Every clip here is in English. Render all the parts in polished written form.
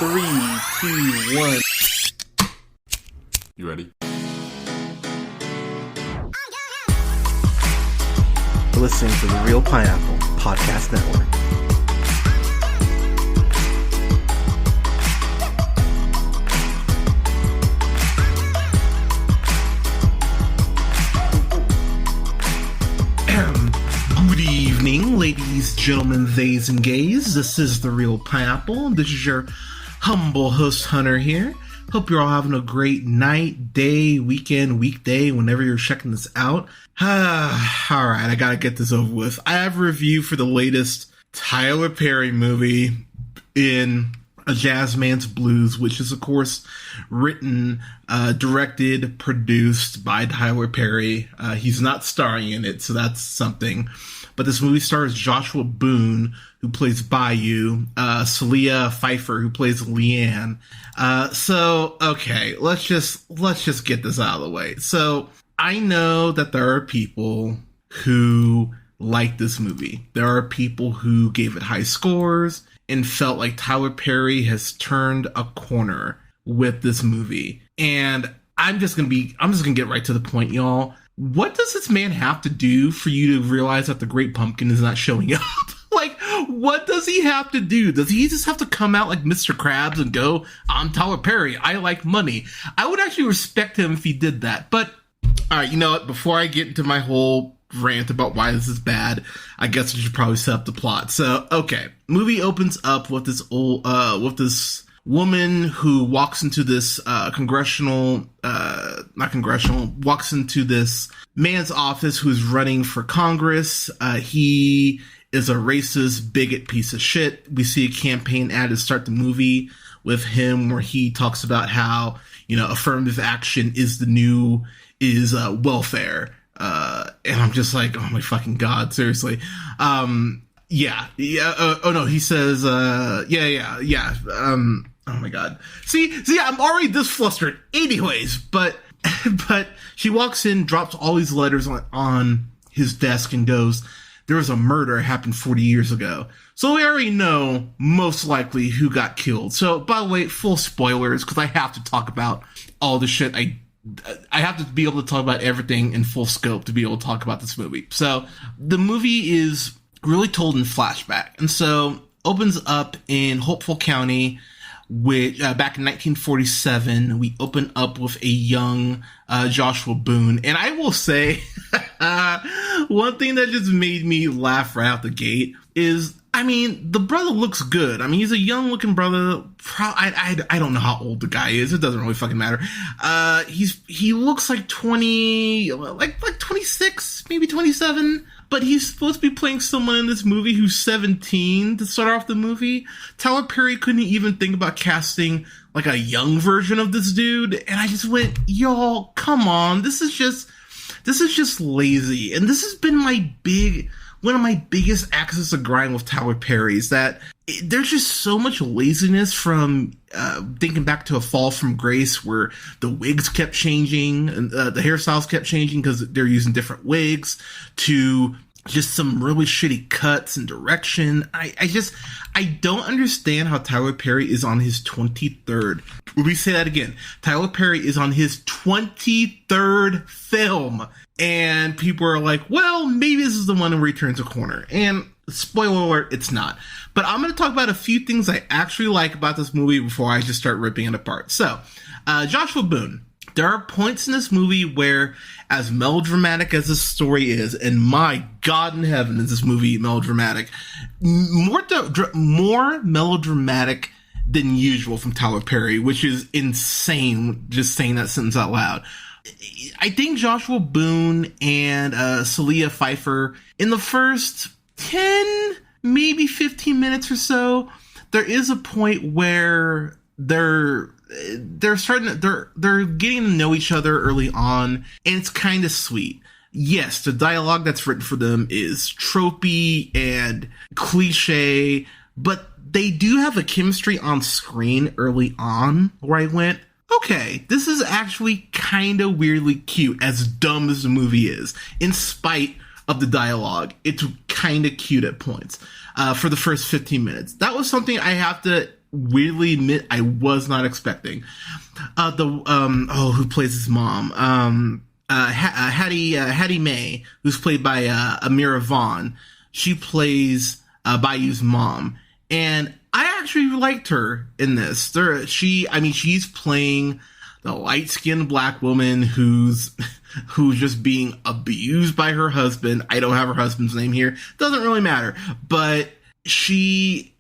3, 2, 1. You ready? You're listening to the Real Pineapple Podcast Network. Good evening, ladies, gentlemen, theys, and gays. This is the Real Pineapple. This is your humble host, Hunter, here. Hope you're all having a great night, day, weekend, weekday, whenever you're checking this out. Alright, I gotta get this over with. I have a review for the latest Tyler Perry movie in A Jazzman's Blues, which is, of course, written, directed, produced by Tyler Perry. He's not starring in it, so that's something. But this movie stars Joshua Boone, who plays Bayou, Celia Pfeiffer, who plays Leanne. Okay, let's just get this out of the way. So I know that there are people who like this movie. There are people who gave it high scores and felt like Tyler Perry has turned a corner with this movie. And I'm just gonna get right to the point, y'all. What does this man have to do for you to realize that the Great Pumpkin is not showing up? Like, what does he have to do? Does he just have to come out like Mr. Krabs and go, I'm Tyler Perry, I like money? I would actually respect him if he did that. But, alright, you know what? Before I get into my whole rant about why this is bad, I guess we should probably set up the plot. So, okay. Movie opens up with this woman who walks into this walks into this man's office who's running for Congress. He is a racist, bigot piece of shit. We see a campaign ad to start the movie with him where he talks about how, affirmative action is welfare. And I'm just like, oh my fucking God, seriously. He says, oh my God. See, I'm already this flustered anyways, but she walks in, drops all these letters on his desk and goes, there was a murder happened 40 years ago. So we already know most likely who got killed. So by the way, full spoilers, because I have to talk about all the shit. I have to be able to talk about everything in full scope to be able to talk about this movie. So the movie is really told in flashback. And so opens up in Hopeful County, which back in 1947, we open up with a young Joshua Boone. And I will say, one thing that just made me laugh right out the gate is, the brother looks good. He's a young-looking brother. I don't know how old the guy is. It doesn't really fucking matter. He looks like 20, like 26, maybe 27. But he's supposed to be playing someone in this movie who's 17 to start off the movie. Tyler Perry couldn't even think about casting like a young version of this dude. And I just went, y'all, come on. This is just lazy. And this has been one of my biggest axes of grind with Tyler Perry is that there's just so much laziness from thinking back to A Fall from Grace where the wigs kept changing and the hairstyles kept changing because they're using different wigs to just some really shitty cuts and direction. I don't understand how Tyler Perry is on his 23rd. Let me say that again. Tyler Perry is on his 23rd film. And people are like, well, maybe this is the one where he turns a corner. And spoiler alert, it's not. But I'm going to talk about a few things I actually like about this movie before I just start ripping it apart. So, Joshua Boone. There are points in this movie where, as melodramatic as this story is, and my God in heaven is this movie melodramatic, more melodramatic than usual from Tyler Perry, which is insane just saying that sentence out loud. I think Joshua Boone and Celia Pfeiffer, in the first 10, maybe 15 minutes or so, there is a point where they're getting to know each other early on, and it's kind of sweet. Yes, the dialogue that's written for them is tropey and cliche, but they do have a chemistry on screen early on where I went, okay, this is actually kind of weirdly cute, as dumb as the movie is. In spite of the dialogue, it's kind of cute at points for the first 15 minutes. That was something I have to weirdly admit I was not expecting. Who plays his mom? Hattie Mae, who's played by Amira Vaughn. She plays Bayou's mom, and I actually liked her in this. She's playing the light-skinned black woman who's just being abused by her husband. I don't have her husband's name here. Doesn't really matter. But she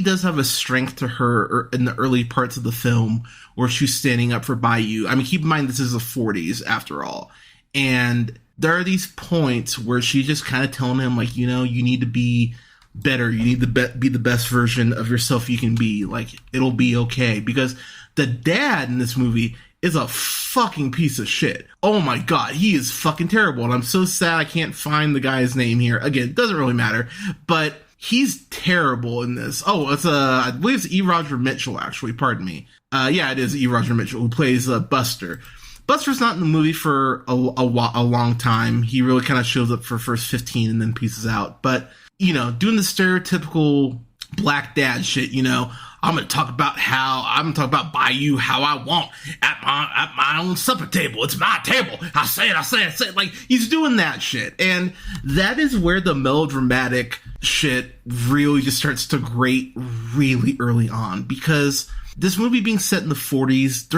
does have a strength to her in the early parts of the film where she's standing up for Bayou. I mean, keep in mind, this is the 40s after all. And there are these points where she's just kind of telling him, like, you know, you need to be better. You need to be the best version of yourself you can be. Like, it'll be okay. Because the dad in this movie is a fucking piece of shit. Oh my god, he is fucking terrible. And I'm so sad I can't find the guy's name here. Again, it doesn't really matter. But he's terrible in this. Oh, I believe it's E. Roger Mitchell, actually. Pardon me. Yeah, it is E. Roger Mitchell, who plays Buster. Buster's not in the movie for a long time. He really kind of shows up for first 15 and then pieces out. But, you know, doing the stereotypical black dad shit, you know, I'm going to talk about Bayou how I want at my own supper table. It's my table. I say it. Like, he's doing that shit. And that is where the melodramatic shit really just starts to grate really early on. Because this movie being set in the 40s,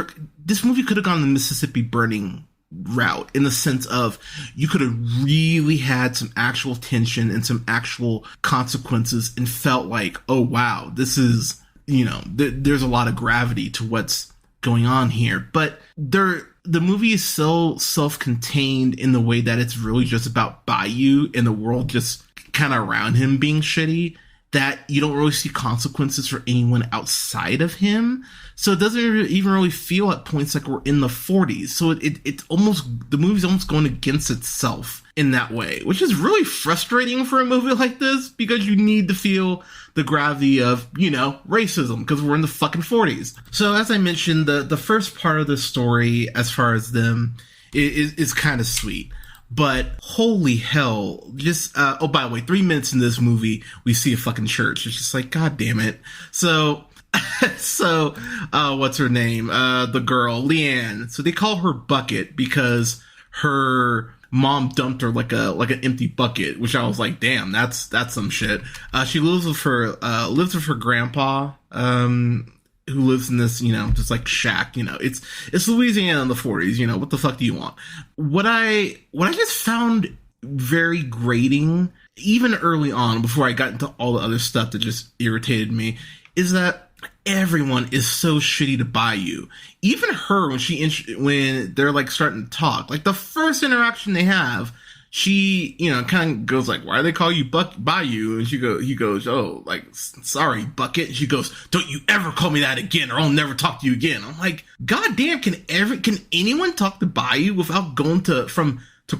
this movie could have gone the Mississippi Burning route, in the sense of you could have really had some actual tension and some actual consequences and felt like, oh wow, this is, you know, there's a lot of gravity to what's going on here. But the movie is so self-contained in the way that it's really just about Bayou and the world just kind of around him being shitty, that you don't really see consequences for anyone outside of him. So it doesn't even really feel at points like we're in the 40s. So it's almost, the movie's almost going against itself in that way, which is really frustrating for a movie like this, because you need to feel the gravity of, you know, racism, because we're in the fucking 40s. So as I mentioned, the first part of the story, as far as them, is kind of sweet. But holy hell, just, oh, by the way, 3 minutes in this movie, we see a fucking church. It's just like, god damn it. So, what's her name? The girl, Leanne. So they call her Bucket because her mom dumped her like an empty bucket, which I was like, damn, that's some shit. She lives with her grandpa, who lives in this, you know, just like shack, you know, it's Louisiana in the 40s, you know, what the fuck do you want? What I just found very grating, even early on, before I got into all the other stuff that just irritated me, is that everyone is so shitty to Bayou. Even her, when they're like starting to talk, like the first interaction they have, she, you know, kind of goes like, why do they call you Bayou? And he goes, oh, like, sorry, Bucket. She goes, don't you ever call me that again, or I'll never talk to you again. I'm like, god damn, can anyone talk to Bayou without going to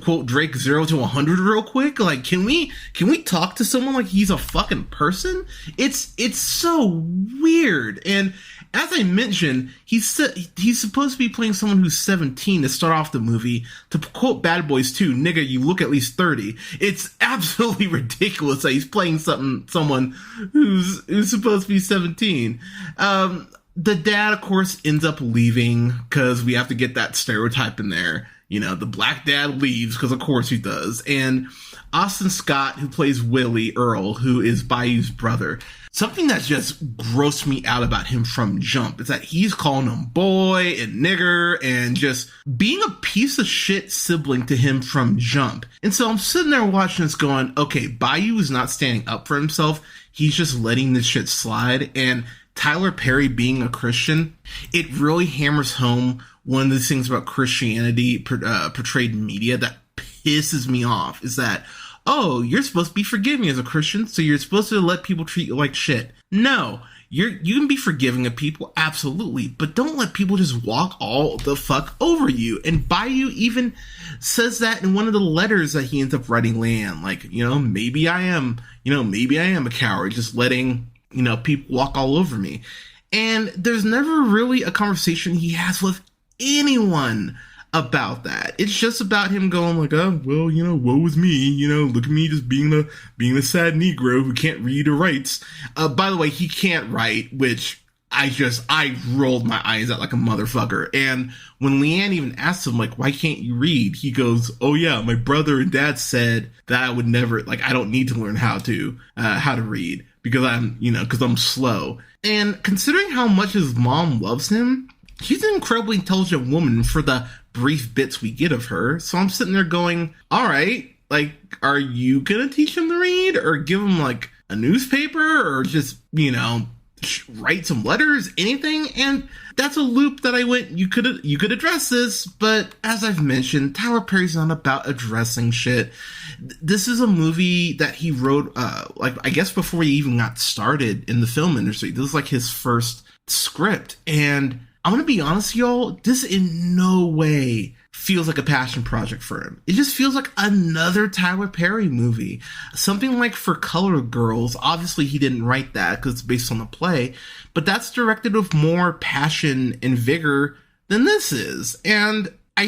quote Drake 0 to 100 real quick? Like, can we talk to someone like he's a fucking person? It's so weird. And as I mentioned, he's supposed to be playing someone who's 17 to start off the movie. To quote Bad Boys 2, nigga, you look at least 30. It's absolutely ridiculous that he's playing someone who's supposed to be 17. The dad, of course, ends up leaving because we have to get that stereotype in there. You know, the black dad leaves because of course he does. And Austin Scott, who plays Willie Earl, who is Bayou's brother, something that just grossed me out about him from jump is that he's calling him boy and nigger and just being a piece of shit sibling to him from jump. And so I'm sitting there watching this going, okay, Bayou is not standing up for himself. He's just letting this shit slide. And Tyler Perry being a Christian, it really hammers home one of the things about Christianity portrayed in media that pisses me off, is that, oh, you're supposed to be forgiving as a Christian, so you're supposed to let people treat you like shit. No, you can be forgiving of people, absolutely, but don't let people just walk all the fuck over you. And Bayou even says that in one of the letters that he ends up writing Leanne, like, you know, maybe I am a coward, just letting, you know, people walk all over me. And there's never really a conversation he has with anyone about that. It's just about him going like, oh, well, you know, woe is me, you know, look at me just being a sad Negro who can't read or writes. By the way, he can't write, which I rolled my eyes out like a motherfucker. And when Leanne even asked him, like, why can't you read? He goes, oh yeah, my brother and dad said that I would never, like, I don't need to learn how to read because I'm slow. And considering how much his mom loves him, she's an incredibly intelligent woman for the brief bits we get of her. So I'm sitting there going, all right, like, are you going to teach him to read or give him like a newspaper or just, write some letters, anything? And that's a loop that I went, you could address this, but as I've mentioned, Tyler Perry's not about addressing shit. This is a movie that he wrote, I guess before he even got started in the film industry. This is like his first script. And I'm going to be honest, y'all, this in no way feels like a passion project for him. It just feels like another Tyler Perry movie. Something like For Color Girls. Obviously, he didn't write that because it's based on the play, but that's directed with more passion and vigor than this is. And I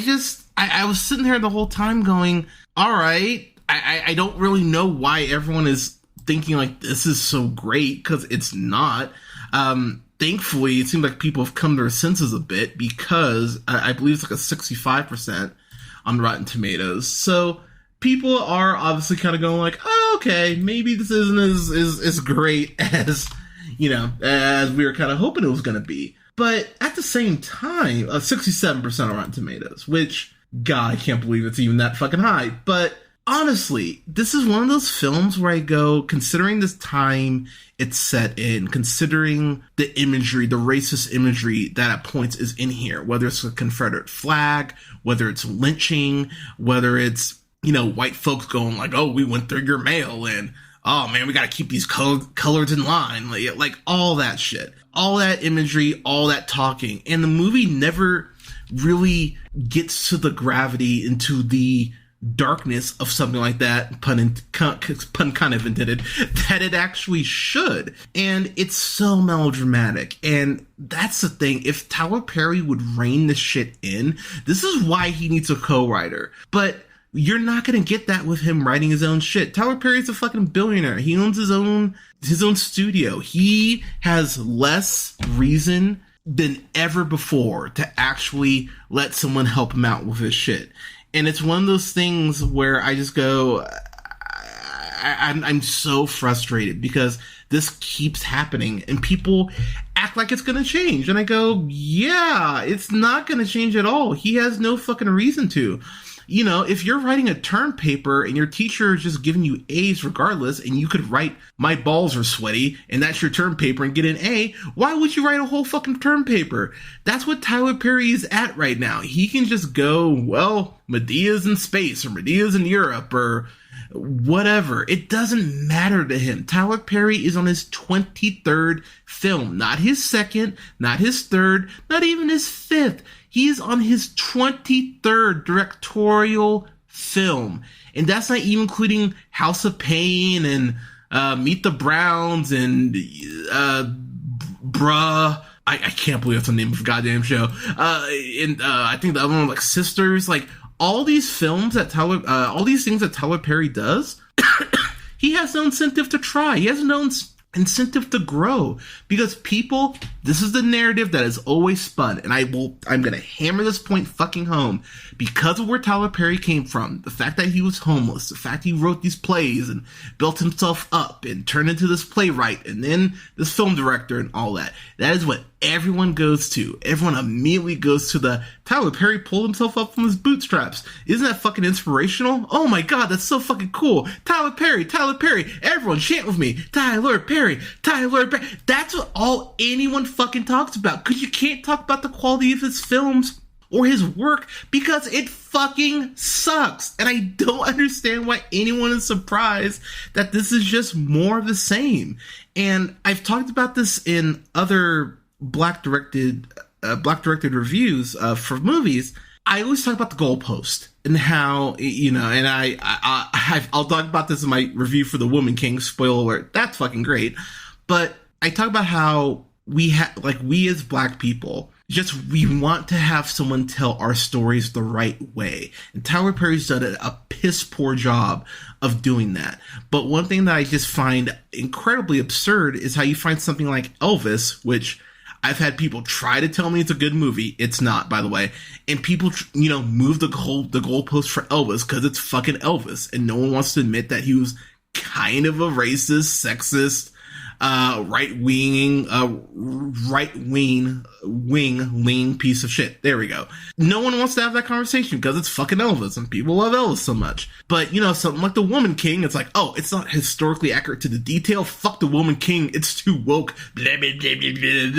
was sitting there the whole time going, all right, I don't really know why everyone is thinking like this is so great, because it's not. Thankfully, it seems like people have come to their senses a bit, because I believe it's like a 65% on Rotten Tomatoes. So people are obviously kind of going like, oh, okay, maybe this isn't as great as, as we were kind of hoping it was going to be. But at the same time, 67% on Rotten Tomatoes, which, God, I can't believe it's even that fucking high. But honestly, this is one of those films where I go, considering this time it's set in, considering the imagery, the racist imagery that at points is in here, whether it's a Confederate flag, whether it's lynching, whether it's, white folks going like, oh, we went through your mail, and oh man, we got to keep these colors in line, like all that shit, all that imagery, all that talking. And the movie never really gets to the gravity, into the darkness of something like that, pun kind of intended, that it actually should. And it's so melodramatic. And that's the thing. If Tyler Perry would rein this shit in, this is why he needs a co-writer. But you're not going to get that with him writing his own shit. Tyler Perry's a fucking billionaire. He owns his own studio. He has less reason than ever before to actually let someone help him out with his shit. And it's one of those things where I just go, I'm so frustrated because this keeps happening and people act like it's going to change. And I go, yeah, it's not going to change at all. He has no fucking reason to. If you're writing a term paper and your teacher is just giving you A's regardless, and you could write my balls are sweaty and that's your term paper and get an A, why would you write a whole fucking term paper? That's what Tyler Perry is at right now. He can just go, well, Medea's in space or Medea's in Europe or whatever. It doesn't matter to him. Tyler Perry is on his 23rd film, not his second, not his third, not even his fifth. He is on his 23rd directorial film. And that's not even including House of Pain and Meet the Browns and Bruh. I can't believe that's the name of the goddamn show. And I think the other one, like Sisters, like all these films that all these things that Tyler Perry does, he has no incentive to try. He has no incentive to grow, because people, this is the narrative that is always spun, and I'm going to hammer this point fucking home, because of where Tyler Perry came from, the fact that he was homeless, the fact he wrote these plays and built himself up and turned into this playwright and then this film director and all that. That is what everyone goes to. Everyone immediately goes to the Tyler Perry pulled himself up from his bootstraps. Isn't that fucking inspirational? Oh my God, that's so fucking cool. Tyler Perry, everyone chant with me. Tyler Perry. That's what all anyone fucking talks about, because you can't talk about the quality of his films or his work because it fucking sucks. And I don't understand why anyone is surprised that this is just more of the same. And I've talked about this in other black directed reviews for movies. I always talk about the goalpost and how, and I'll talk about this in my review for The Woman King. Spoiler alert, that's fucking great. But I talk about how we as black people, we want to have someone tell our stories the right way. And Tyler Perry's done a piss poor job of doing that. But one thing that I just find incredibly absurd is how you find something like Elvis, which I've had people try to tell me it's a good movie. It's not, by the way. And people, move the goalpost for Elvis because it's fucking Elvis. And no one wants to admit that he was kind of a racist, sexist, right-wing lean piece of shit. There we go. No one wants to have that conversation because it's fucking Elvis and people love Elvis so much. But, something like The Woman King, it's like, oh, it's not historically accurate to the detail. Fuck The Woman King. It's too woke. Blah, blah, blah, blah, blah,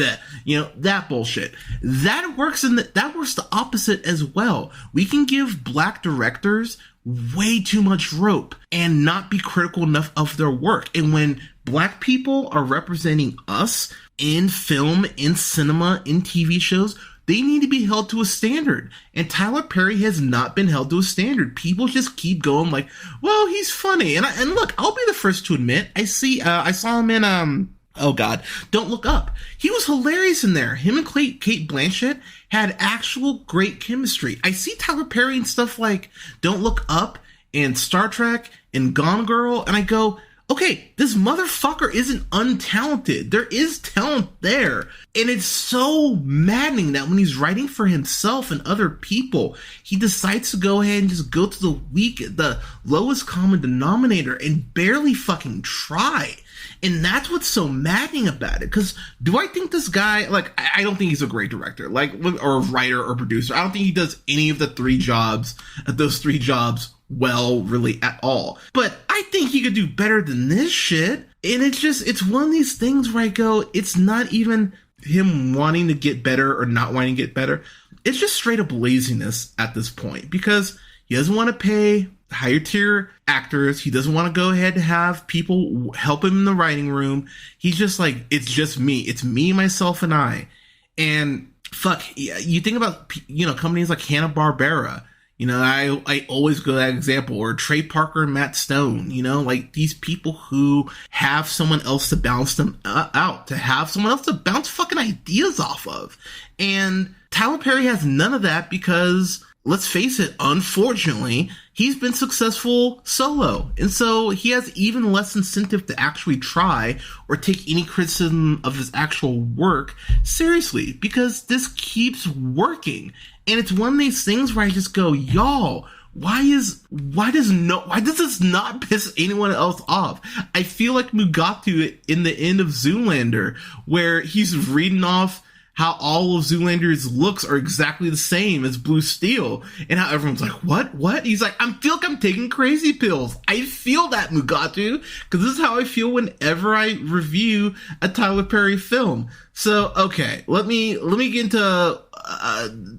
blah. That bullshit. That works the opposite as well. We can give black directors way too much rope and not be critical enough of their work. And when black people are representing us in film, in cinema, in TV shows, they need to be held to a standard. And Tyler Perry has not been held to a standard. People just keep going like, well, he's funny. And look, I'll be the first to admit, I saw him in, oh God, Don't Look Up. He was hilarious in there. Him and Kate Blanchett had actual great chemistry. I see Tyler Perry and stuff like Don't Look Up and Star Trek and Gone Girl, and I go, okay, this motherfucker isn't untalented. There is talent there. And it's so maddening that when he's writing for himself and other people, he decides to go ahead and just go to the lowest common denominator and barely fucking try. And that's what's so maddening about it. Because do I think this guy, I don't think he's a great director, or writer or producer. I don't think he does any of those three jobs well, really, at all. But I think he could do better than this shit. And it's one of these things where I go, it's not even him wanting to get better or not wanting to get better. It's just straight up laziness at this point, because he doesn't want to pay higher tier actors. He doesn't want to go ahead and have people help him in the writing room. He's just like, it's just me. It's me, myself, and I. And fuck, you think about, companies like Hanna-Barbera. I always go to that example, or Trey Parker and Matt Stone, like these people who have someone else to bounce them out, to have someone else to bounce fucking ideas off of. And Tyler Perry has none of that because, let's face it, unfortunately, he's been successful solo. And so he has even less incentive to actually try or take any criticism of his actual work seriously, because this keeps working. And it's one of these things where I just go, y'all, why does this not piss anyone else off? I feel like Mugatu in the end of Zoolander, where he's reading off how all of Zoolander's looks are exactly the same as Blue Steel, and how everyone's like, what? He's like, I feel like I'm taking crazy pills. I feel that, Mugatu, because this is how I feel whenever I review a Tyler Perry film. So, okay, let me get into,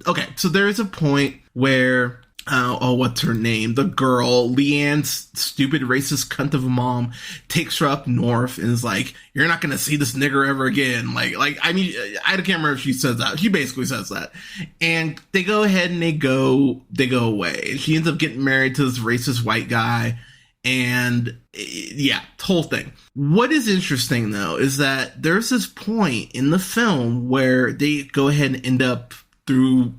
okay, so there is a point where, what's her name? The girl, Leanne's stupid racist cunt of a mom, takes her up north and is like, you're not gonna see this nigger ever again. I can't remember if she says that. She basically says that. And they go ahead and they go away. And she ends up getting married to this racist white guy. And yeah, the whole thing. What is interesting though is that there's this point in the film where they go ahead and end up through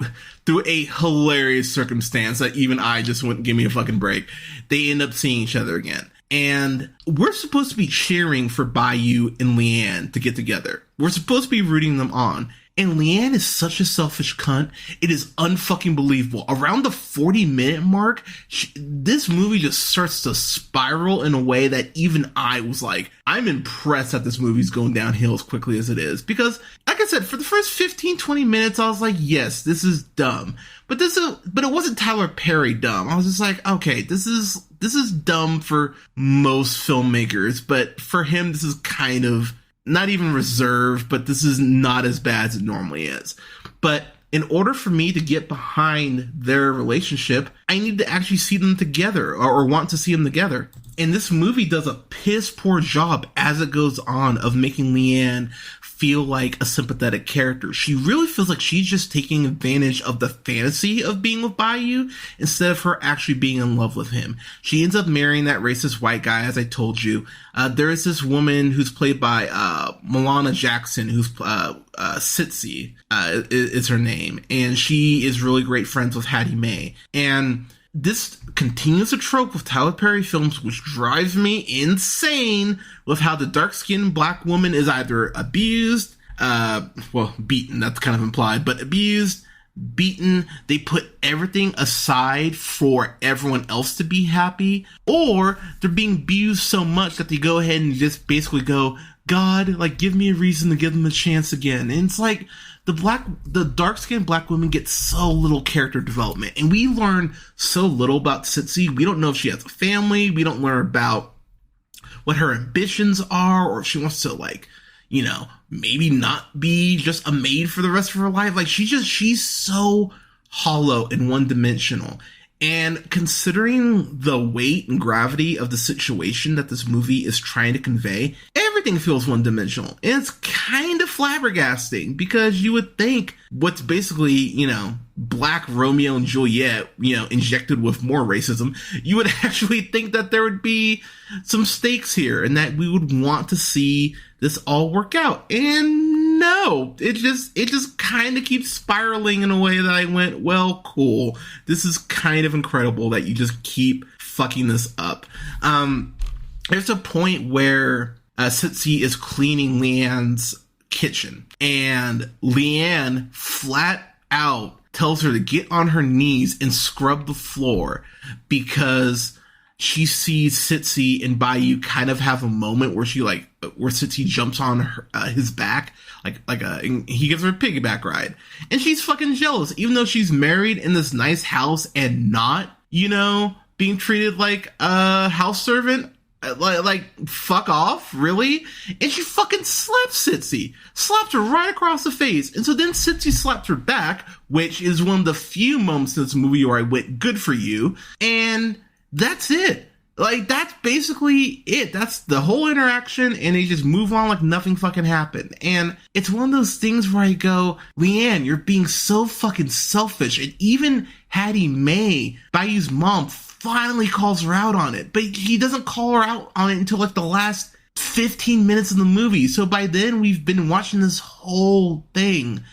a hilarious circumstance that even I just wouldn't give me a fucking break. They end up seeing each other again. And we're supposed to be cheering for Bayou and Leanne to get together. We're supposed to be rooting them on. And Leanne is such a selfish cunt. It is unfucking believable. Around the 40-minute mark, this movie just starts to spiral in a way that even I was like, I'm impressed that this movie's going downhill as quickly as it is. Because, like I said, for the first 15, 20 minutes, I was like, yes, this is dumb. But it wasn't Tyler Perry dumb. I was just like, okay, this is dumb for most filmmakers. But for him, this is kind of not even reserved, but this is not as bad as it normally is. But in order for me to get behind their relationship, I need to actually see them together, or want to see them together. And this movie does a piss poor job as it goes on of making Leanne feel like a sympathetic character. She really feels like she's just taking advantage of the fantasy of being with Bayou instead of her actually being in love with him. She ends up marrying that racist white guy, as I told you. There is this woman who's played by Milana Jackson, who's Sitsi is her name, and she is really great friends with Hattie Mae. And this continues a trope with Tyler Perry films, which drives me insane, with how the dark-skinned black woman is either abused, beaten, that's kind of implied, but abused, beaten. They put everything aside for everyone else to be happy, or they're being abused so much that they go ahead and just basically go, God, like, give me a reason to give them a chance again. And it's like, the dark-skinned black women get so little character development, and we learn so little about Sitsi. We don't know if she has a family. We don't learn about what her ambitions are, or if she wants to, like, you know, maybe not be just a maid for the rest of her life. Like, she's so hollow and one-dimensional. And considering the weight and gravity of the situation that this movie is trying to convey, everything feels one-dimensional. And it's kind of flabbergasting, because you would think what's basically, you know, black Romeo and Juliet, you know, injected with more racism, you would actually think that there would be some stakes here and that we would want to see this all work out. And no, it just kind of keeps spiraling in a way that I went, well, cool. This is kind of incredible that you just keep fucking this up. There's a point where Sitsi is cleaning Leanne's kitchen, and Leanne flat out tells her to get on her knees and scrub the floor, because she sees Sitsi and Bayou kind of have a moment where where Sitsi jumps on his back, and he gives her a piggyback ride. And she's fucking jealous, even though she's married in this nice house and not, you know, being treated like a house servant. Like, fuck off, really? And she fucking slaps Sitsi. Slapped her right across the face. And so then Sitsi slapped her back, which is one of the few moments in this movie where I went, good for you. And that's it. Like, that's basically it. That's the whole interaction, and they just move on like nothing fucking happened. And it's one of those things where I go, Leanne, you're being so fucking selfish. And even Hattie Mae, Bayou's mom, finally calls her out on it, but he doesn't call her out on it until like the last 15 minutes of the movie. So by then we've been watching this whole thing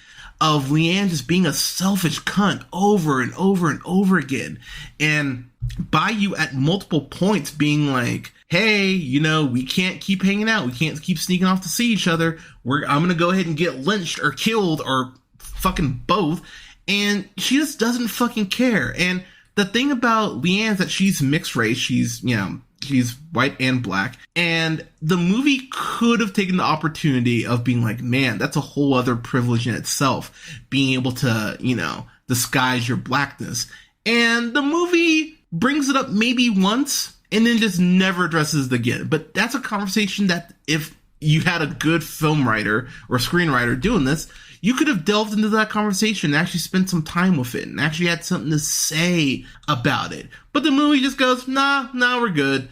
of Leanne just being a selfish cunt over and over and over again. And Bayou at multiple points being like, hey, you know, we can't keep hanging out. We can't keep sneaking off to see each other. I'm going to go ahead and get lynched or killed or fucking both. And she just doesn't fucking care. And the thing about Leanne is that she's mixed race. She's, you know, she's white and black. And the movie could have taken the opportunity of being like, man, that's a whole other privilege in itself, being able to, you know, disguise your blackness. And the movie brings it up maybe once and then just never addresses it again. But that's a conversation that if you had a good film writer or screenwriter doing this, you could have delved into that conversation and actually spent some time with it and actually had something to say about it. But the movie just goes, nah, we're good.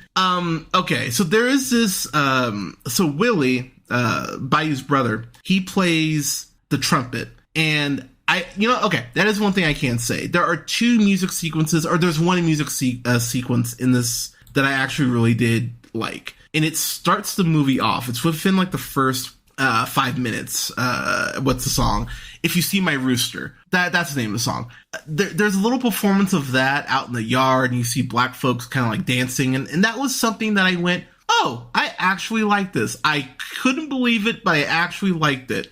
Okay, so there is this, so Willie, Bayou's brother, he plays the trumpet. And that is one thing I can say. There are two music sequences, or there's one music sequence in this that I actually really did like. And it starts the movie off. It's within like the first 5 minutes. What's the song? If You See My Rooster. That's the name of the song. There's a little performance of that out in the yard, and you see black folks kind of like dancing. And that was something that I went, oh, I actually like this. I couldn't believe it, but I actually liked it.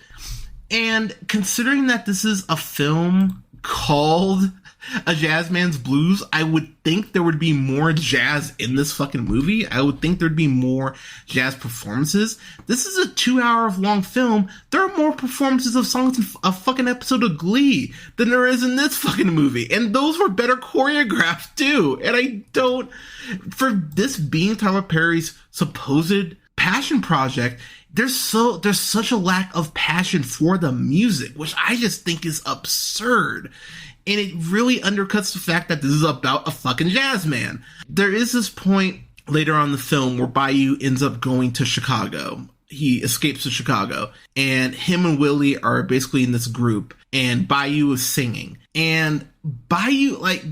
And considering that this is a film called A Jazzman's Blues, I would think there would be more jazz in this fucking movie. I would think there'd be more jazz performances. This is a 2-hour long film. There are more performances of songs in a fucking episode of Glee than there is in this fucking movie. And those were better choreographed too. And I don't, for this being Tyler Perry's supposed passion project, there's such a lack of passion for the music, which I just think is absurd. And it really undercuts the fact that this is about a fucking jazz man. There is this point later on in the film where Bayou ends up going to Chicago. He escapes to Chicago, and him and Willie are basically in this group, and Bayou is singing. And Bayou, like,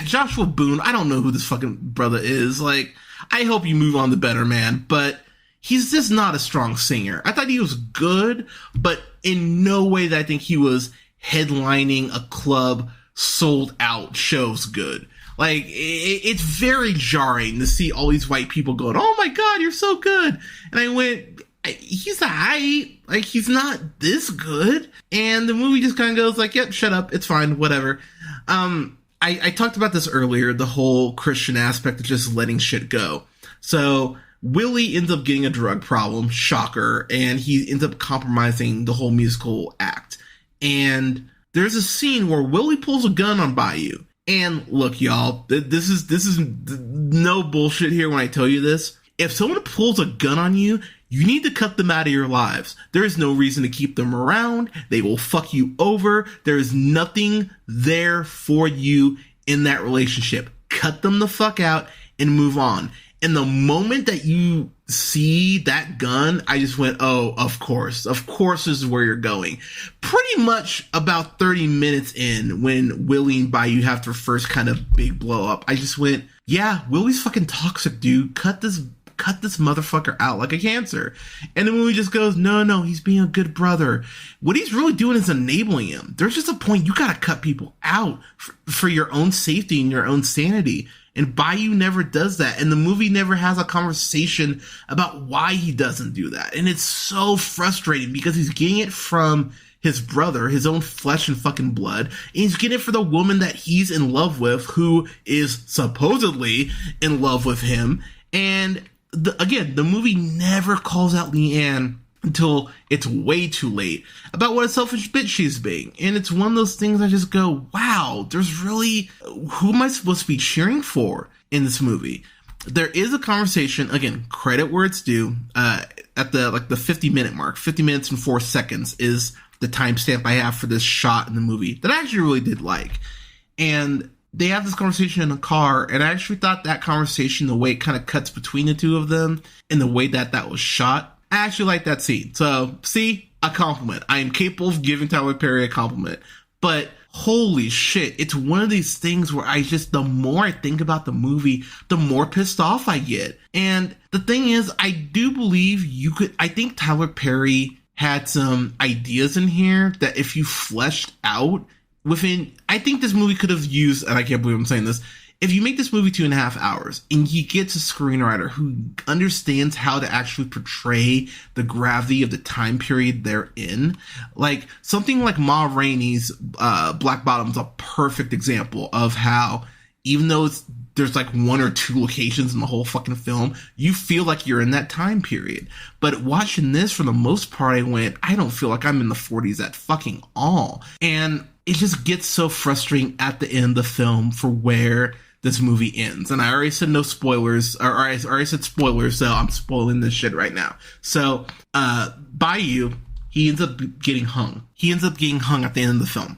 Joshua Boone, I don't know who this fucking brother is. Like, I hope you move on to better, man, but he's just not a strong singer. I thought he was good, but in no way that I think he was headlining a club sold out shows good. Like, it's very jarring to see all these white people going, oh my God, you're so good. And I went, he's alright. Like, he's not this good. And the movie just kind of goes like, yep, shut up. It's fine. Whatever. I talked about this earlier, the whole Christian aspect of just letting shit go. So Willie ends up getting a drug problem, shocker, and he ends up compromising the whole musical act. And there's a scene where Willie pulls a gun on Bayou. And look, y'all, this is no bullshit here when I tell you this. If someone pulls a gun on you, you need to cut them out of your lives. There is no reason to keep them around. They will fuck you over. There is nothing there for you in that relationship. Cut them the fuck out and move on. And the moment that you see that gun, I just went, oh, of course this is where you're going. Pretty much about 30 minutes in, when Willie and Bayou have their first kind of big blow up, I just went, yeah, Willie's fucking toxic, dude. Cut this motherfucker out like a cancer. And the movie just goes, no, he's being a good brother. What he's really doing is enabling him. There's just a point you gotta cut people out for your own safety and your own sanity. And Bayou never does that. And the movie never has a conversation about why he doesn't do that. And it's so frustrating because he's getting it from his brother, his own flesh and fucking blood. And he's getting it for the woman that he's in love with, who is supposedly in love with him. And the movie never calls out Leanne until it's way too late about what a selfish bitch she's being. And it's one of those things I just go, wow, there's really, who am I supposed to be cheering for in this movie? There is a conversation, again, credit where it's due, at the 50-minute mark. 50 minutes and 4 seconds is the timestamp I have for this shot in the movie that I actually really did like. And they have this conversation in a car, and I actually thought that conversation, the way it kind of cuts between the two of them and the way that was shot, I actually like that scene. So, see, a compliment. I am capable of giving Tyler Perry a compliment. But holy shit, it's one of these things where the more I think about the movie, the more pissed off I get. And the thing is, I do believe I think Tyler Perry had some ideas in here that if you fleshed out I think this movie could have used, and I can't believe I'm saying this, if you make this movie 2.5 hours and you get a screenwriter who understands how to actually portray the gravity of the time period they're in, like something like Ma Rainey's Black Bottom's a perfect example of how, even though there's like 1 or 2 locations in the whole fucking film, you feel like you're in that time period. But watching this, for the most part, I don't feel like I'm in the 40s at fucking all. And it just gets so frustrating at the end of the film for where this movie ends. And I already said no spoilers, or I already said spoilers, so I'm spoiling this shit right now. So, Bayou, he ends up getting hung. He ends up getting hung at the end of the film.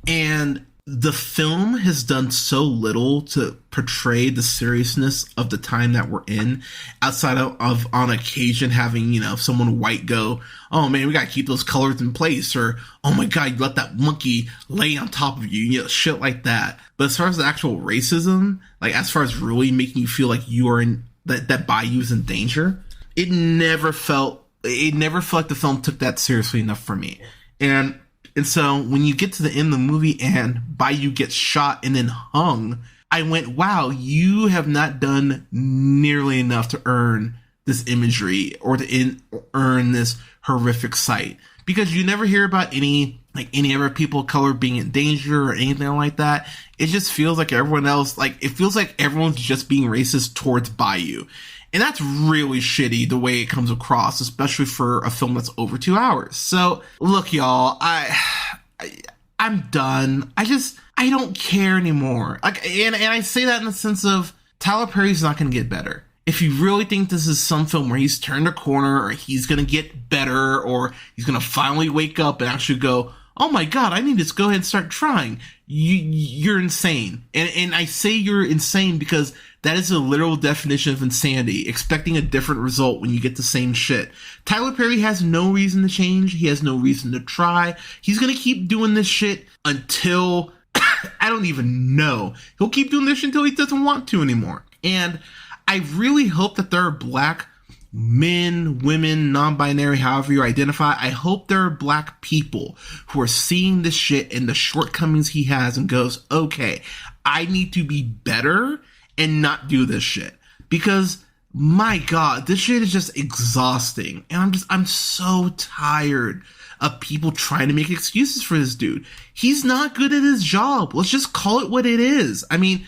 And the film has done so little to portray the seriousness of the time that we're in, outside of on occasion having, someone white go, oh man, we gotta keep those colors in place, or oh my god, you let that monkey lay on top of you, shit like that. But as far as the actual racism, like as far as really making you feel like you are in that Bayou's in danger, it never felt like the film took that seriously enough for me. And so when you get to the end of the movie and Bayou gets shot and then hung, I went, wow, you have not done nearly enough to earn this imagery or to earn this horrific sight. Because you never hear about any other people of color being in danger or anything like that. It just feels like everyone else, it feels like everyone's just being racist towards Bayou. And that's really shitty the way it comes across, especially for a film that's over 2 hours. So, look, y'all, I'm done. I don't care anymore. And I say that in the sense of Tyler Perry's not going to get better. If you really think this is some film where he's turned a corner, or he's going to get better, or he's going to finally wake up and actually go, oh my god, I need to go ahead and start trying, you're insane. And I say you're insane because that is a literal definition of insanity, expecting a different result when you get the same shit. Tyler Perry has no reason to change. He has no reason to try. He's going to keep doing this shit until, I don't even know. He'll keep doing this shit until he doesn't want to anymore. And I really hope that there are black men, women, non-binary, however you identify. I hope there are black people who are seeing this shit and the shortcomings he has and goes, okay, I need to be better and not do this shit. Because My God, this shit is just exhausting. And I'm so tired of people trying to make excuses for this dude. He's not good at his job. Let's just call it what it is. I mean,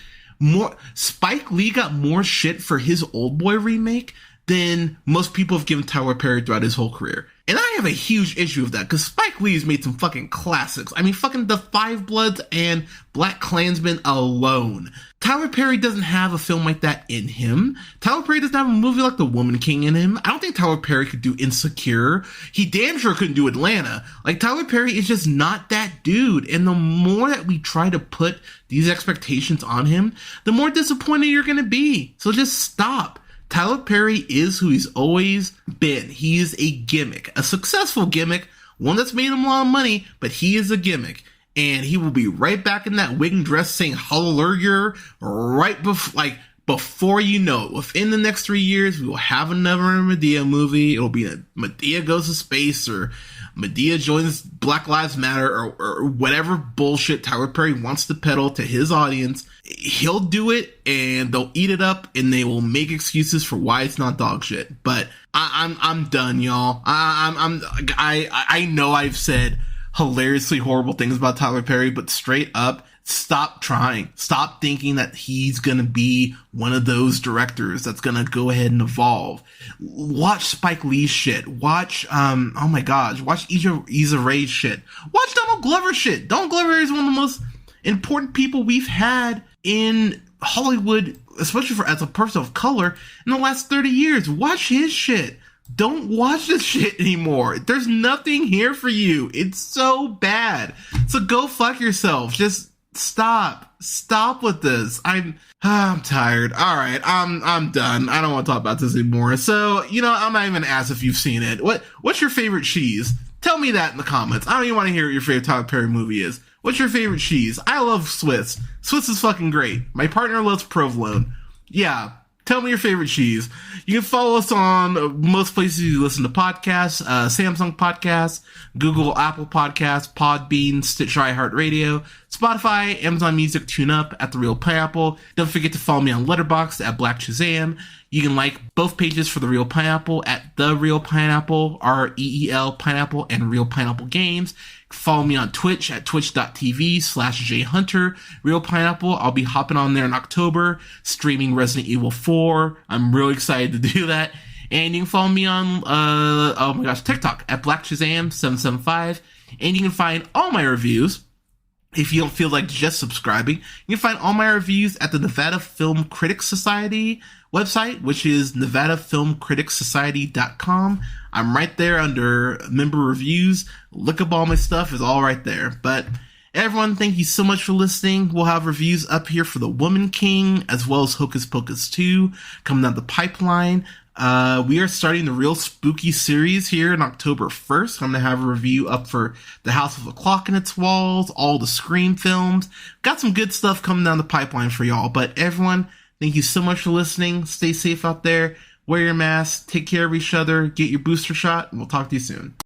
Spike Lee got more shit for his Old Boy remake than most people have given Tyler Perry throughout his whole career. And I have a huge issue with that, because Spike Lee's made some fucking classics. I mean, fucking The Five Bloods and Black Klansman alone. Tyler Perry doesn't have a film like that in him. Tyler Perry doesn't have a movie like The Woman King in him. I don't think Tyler Perry could do Insecure. He damn sure couldn't do Atlanta. Like, Tyler Perry is just not that dude. And the more that we try to put these expectations on him, the more disappointed you're gonna be. So just stop. Tyler Perry is who he's always been. He is a gimmick, a successful gimmick, one that's made him a lot of money, but he is a gimmick. And he will be right back in that wig and dress saying hallelujah before you know it. Within the next 3 years, we will have another Madea movie. It'll be a Madea Goes to Space, or Madea joins Black Lives Matter, or whatever bullshit Tyler Perry wants to peddle to his audience. He'll do it, and they'll eat it up, and they will make excuses for why it's not dog shit. But I'm done, y'all. I know I've said hilariously horrible things about Tyler Perry, but straight up, stop trying. Stop thinking that he's gonna be one of those directors that's gonna go ahead and evolve. Watch Spike Lee's shit. Watch, oh my gosh, watch Issa Rae's shit. Watch Donald Glover's shit. Donald Glover is one of the most important people we've had in Hollywood, especially as a person of color, in the last 30 years. Watch his shit. Don't watch this shit anymore. There's nothing here for you. It's so bad. So go fuck yourself. Just stop with this. I'm tired. All right, I'm done. I don't want to talk about this anymore. So, I'm not even gonna ask if you've seen it. What's your favorite cheese? Tell me that in the comments. I don't even want to hear what your favorite Tyler Perry movie is. What's your favorite cheese? I love Swiss. Swiss is fucking great. My partner loves provolone. Yeah. Tell me your favorite cheese. You can follow us on most places you listen to podcasts, Samsung Podcasts, Google, Apple Podcasts, Podbean, Stitcher, iHeartRadio, Spotify, Amazon Music, TuneUp, at The Real Pineapple. Don't forget to follow me on Letterboxd at Black Shazam. You can like both pages for The Real Pineapple at The Real Pineapple, REEL Pineapple, and Real Pineapple Games. Follow me on Twitch at twitch.tv/jhunter. Real Pineapple, I'll be hopping on there in October, streaming Resident Evil 4. I'm really excited to do that. And you can follow me on, TikTok at BlackShazam775. And you can find all my reviews, if you don't feel like just subscribing, you can find all my reviews at the Nevada Film Critics Society website, which is nevadafilmcriticssociety.com. I'm right there under member reviews. Look up all my stuff. It's all right there. But everyone, thank you so much for listening. We'll have reviews up here for The Woman King, as well as Hocus Pocus 2 coming down the pipeline. We are starting the Real Spooky series here on October 1st. I'm going to have a review up for The House with a Clock in Its Walls, all the Scream films. Got some good stuff coming down the pipeline for y'all. But everyone, thank you so much for listening. Stay safe out there. Wear your mask. Take care of each other. Get your booster shot. And we'll talk to you soon.